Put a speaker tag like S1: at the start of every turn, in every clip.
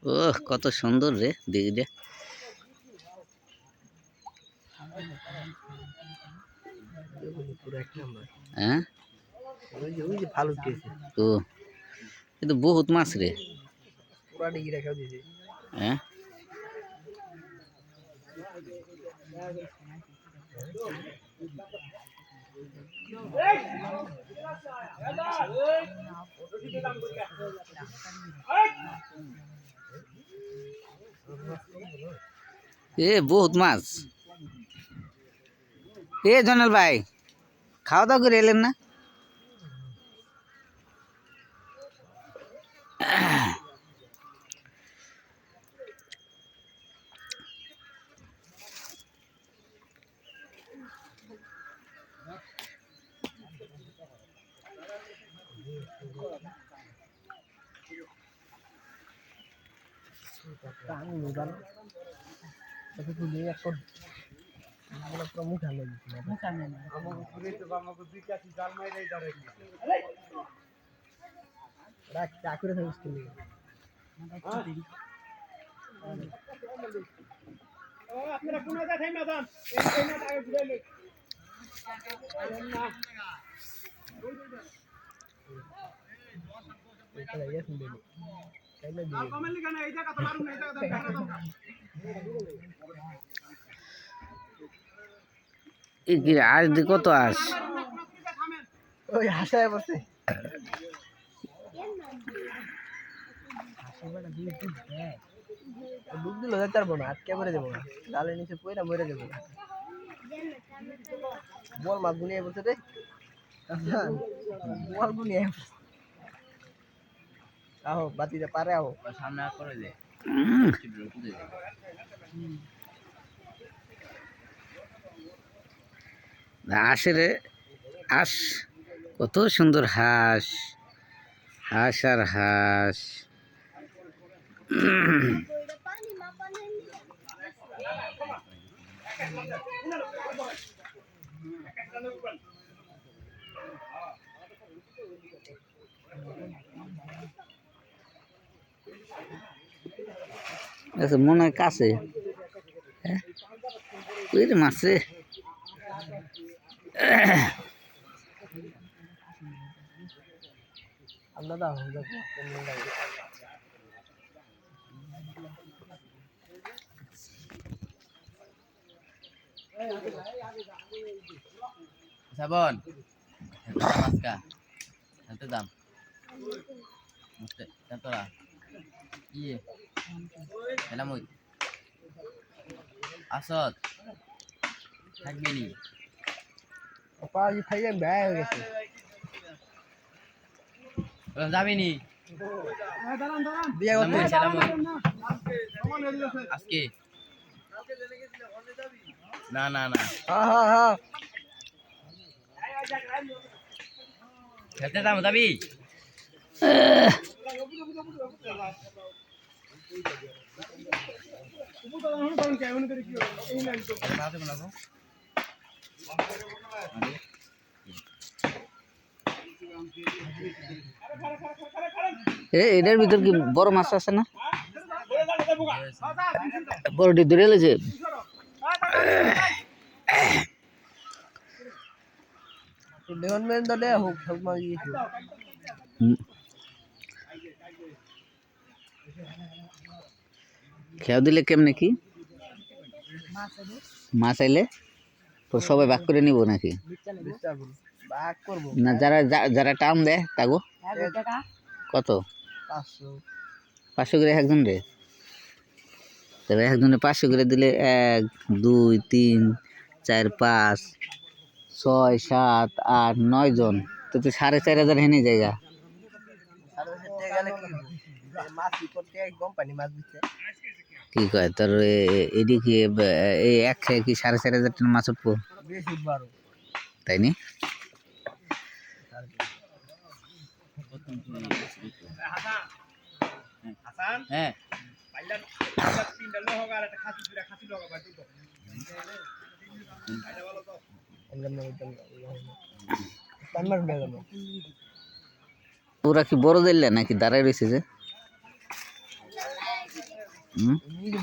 S1: ওহ কত সুন্দর রে দিঘিটা। হ্যাঁ ও কিন্তু বহুত মাছ রে। হ্যাঁ এ বহুত মাছ। এ জনাল ভাই খাওয়া দাওয়া করে এলেন না? আজ দি কত আস
S2: ওই হাসায় বসে ডুব দিল যেতে পারবো না, আটকে মরে যাবো না, ডালের নিচে পয়রা মরে যাবো না। বল মাছ গুনিয়ে বলছে রে, বল গুনিয়ে আহো বাতিতে পারে আহো সামনে করে দে।
S1: আসে রে হাঁস, কত সুন্দর হাঁস, হাঁস আর হাঁস। আচ্ছা মনে হয় কাছে মাছে
S2: আলাদা
S3: Sabon. Maska. Nanti dam. Mesti tentu lah. Iya. Salamut. Asot. Hagini.
S2: apa aja kayaknya bayar gitu.
S3: Belum sampai nih.
S2: Dia
S3: Salamut,
S2: waktu
S3: salamut. Aski. Nah.
S2: ha.
S3: Nanti tamu tapi.
S1: এটার ভিতর কি বড় মাছ আছে না? বড়টি ধরে এলেছে।
S2: Dengan main tadi hook sama gitu.
S1: খেয়াও দিলে কেমনে কি মাছ আইলে তো সবাই ভাগ করে নিব নাকি?
S2: ভাগ করব
S1: না যারা যারা টাউন দেয় তাগো কত? 500 করে একজন রে। তবে একজনে 500 করে দিলে 1 2 3 4 5 6 7 8 9 জন তো 4500 হেনে জায়গা। কি কয় তোর এদিকে এই এক খেয়ে কি 4500 টাকা মাছ উঠবো? তাই নি?
S3: হ্যাঁ
S1: ওরা কি বড় দিলে নাকি দাঁড়ায় রয়েছে যে? হুম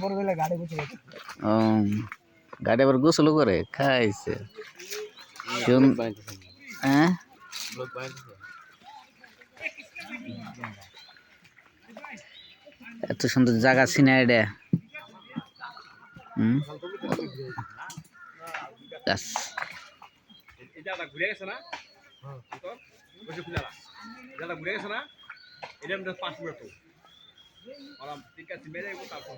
S2: বড় বেলা গাড়ি বসে গেছে
S1: ও গাড়ি আবার গোসল করে খাইছে হ্যাঁ এত সুন্দর জায়গা চিনা এটা হুম ব্যাস।
S3: এটা ঘুরে গেছে না তো বসে খুলালা এটা ঘুরে গেছে না এটা আমাদের 5 মিনিট তো আর ঠিক আছে মেরে গো তারপর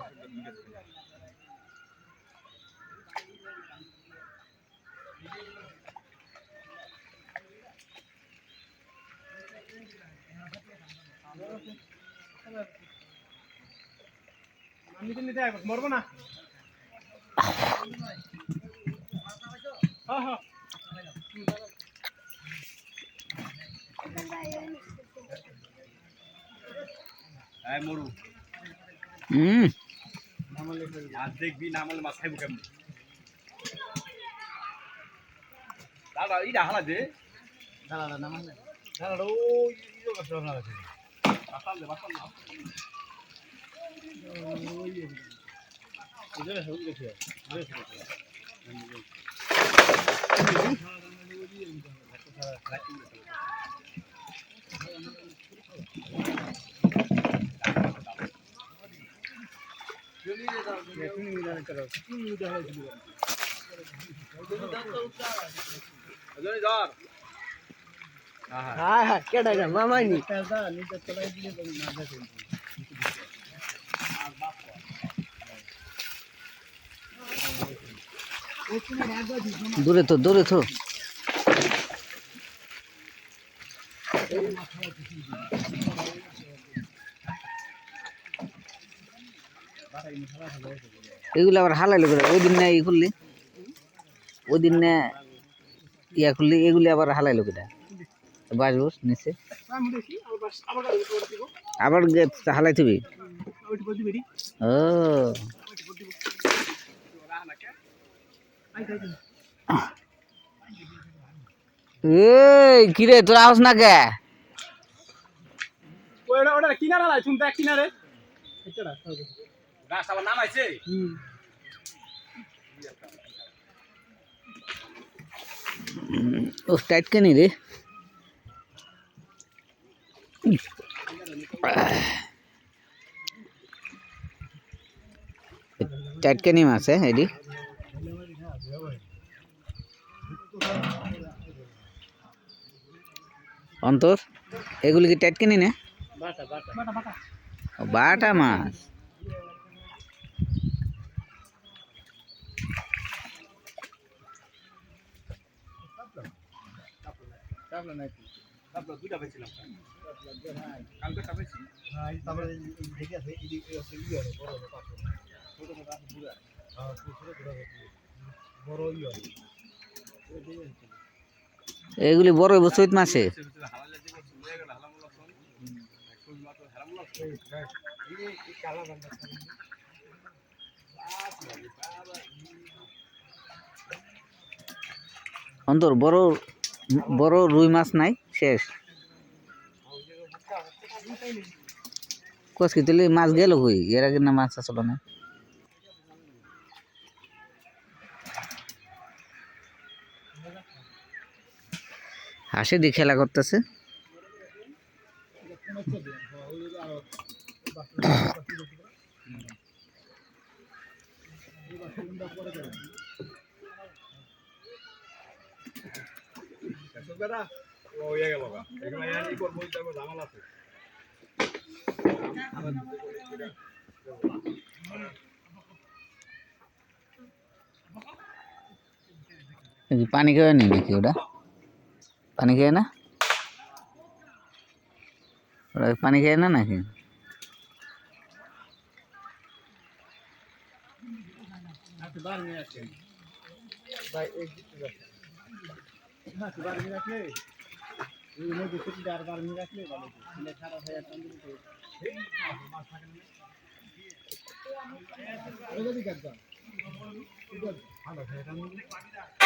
S3: আমি তো নিতে মরবো না হ্যাঁ হ্যাঁ এই মরু
S1: হুম
S3: মাছ দেখবি না আমলে মাছ খাইবো কেমন দাদা ইটা হালা দে দাদা না মানে দাদা ও ইলো কাছে না আছে আসাম দে আসাম ওই ইজরে সব দেখে
S2: হ্যাঁ হ্যাঁ কেডা যা মামাই নি
S1: দূরে তো এগুলো আবার হালাইলো করে ওই দিন না ই করলি ওই দিন না ইয়া করলি এগুলি আবার হালাইলো করে বাসবুস নিচে আবার হালাই থবি ও এই কিরে তোরা আস না কে
S3: ওটা ওটা কিনারে লাই শুনতে এক কিনারে গাছ আবার নামাইছে
S1: ও টাইট কেনি রে টাইট কেনি মাছ এডি অন্তর এগুলি কি টাইট কেনি না বাটা মাছ
S3: দুইটা পেয়েছিলাম কালকে চাপেছি
S2: হ্যাঁ তারপরে দেখে আছে এই ই হবে বড় হবে পাশে ছোট ছোট আছে পুরা হ্যাঁ ছোট ছোট বড় ই হবে
S1: এগুলি বড় হইব চৈত মাসে
S3: হালালে দিব চলে গেল হালামুলা সব একশো মাত্র হালামুলা
S2: এই কালা বান্দা
S1: অন্তর বড় রুই মাছ নাই শেষ কসকি তুলি মাছ গেল কই এর আগে না মাছ আসলো না হাসি দিয়ে খেলা করতেছে
S3: বেটা ও ইয়ে গেল এগুলো ইয়ানি করবো তারপর ঝামেলা আছে
S1: পানি খেয়ে নি নাকি ওটা পানি খেয়ে না ওরা পানি খেয়ে না নাকি
S2: ভাই এই না কি বার মিনিট রাখলে এই মধ্যে কিছু আর বার মিনিট রাখলে ভালো ছিল খারাপ হয়ে যাচ্ছে এই মাছ থাকে না ওই যদি কাটবা ভালো হয়ে যাচ্ছে